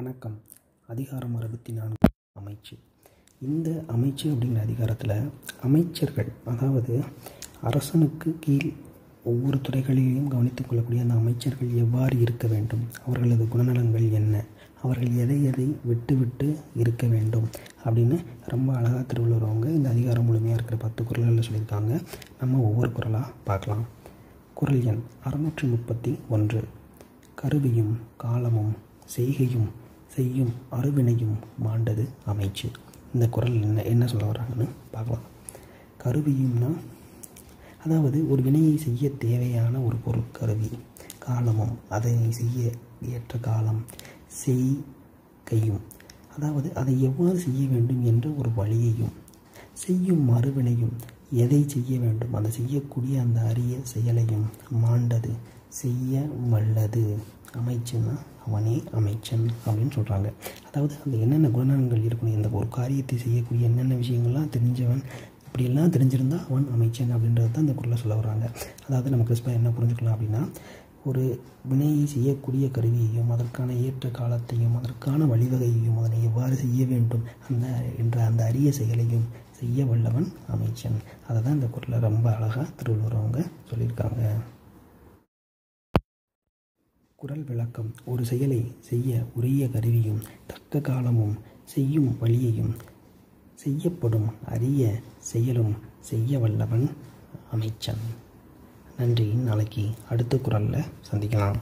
வணக்கம். அதிகாரம் 64 அமைச்சு. இந்த அமைச்சு அப்படிங்கிற அதிகாரத்தில் அமைச்சர்கள், அதாவது அரசனுக்கு கீழ் ஒவ்வொரு துறைகளையும் கவனித்துக் கொள்ளக்கூடிய அந்த அமைச்சர்கள் எவ்வாறு இருக்க வேண்டும், அவர்களது குணநலங்கள் என்ன, அவர்கள் எதை எதை விட்டு விட்டு இருக்க வேண்டும் அப்படின்னு ரொம்ப அழகாக திருவள்ளுவர் அவங்க இந்த அதிகாரம் முழுமையாக இருக்கிற 10 குறள்களில் சொல்லியிருக்காங்க. நம்ம ஒவ்வொரு குறளாக பார்க்கலாம். குறள் எண் 631. கருவியும் காலமும் செய்கையும் செய்யும் அருவினையும் மாண்டது அமைச்சு. இந்த குறள் என்ன சொல்ல வர்றாங்கன்னு பார்க்கலாம். கருவியும்னா, அதாவது ஒரு வினையை செய்ய தேவையான ஒரு பொருள் கருவி. காலமும், அதை செய்ய ஏற்ற காலம். செய்கையும், அதாவது அதை எவ்வாறு செய்ய வேண்டும் என்ற ஒரு வழியையும். செய்யும் மறுவினையும், எதை செய்ய வேண்டும், அதை செய்யக்கூடிய அந்த அரிய செயலையும். மாண்டது, செய்ய வல்லது. அமைச்சுன்னா அவனே அமைச்சன் அப்படின்னு சொல்கிறாங்க. அதாவது அந்த என்னென்ன குணநலங்கள் இருக்கணும், இந்த ஒரு காரியத்தை செய்யக்கூடிய என்னென்ன விஷயங்கள்லாம் தெரிஞ்சவன், இப்படியெல்லாம் தெரிஞ்சிருந்தால் அவன் அமைச்சன் அப்படின்றது தான் இந்த குறளை சொல்ல வர்றாங்க. அதாவது நம்ம கிறிஸ்பா என்ன புரிஞ்சுக்கலாம் அப்படின்னா, ஒரு வினையை செய்யக்கூடிய கருவியையும், அதற்கான ஏற்ற காலத்தையும், அதற்கான வழிவகையையும், அதனை எவ்வாறு செய்ய வேண்டும் அந்த அரிய செயலையும் செய்ய வல்லவன் அமைச்சன். அதை தான் இந்த குறளை ரொம்ப அழகாக திருவள்ளுவர் அவங்க சொல்லியிருக்காங்க. குறள் விளக்கம். ஒரு செயலை செய்ய உரிய கருவியும் தக்க காலமும் செய்யும் வழியையும் செய்யப்படும் அரிய செயலும் செய்ய வல்லவன் அமைச்சன். நன்றி. நாளைக்கு அடுத்த குறளில் சந்திக்கலாம்.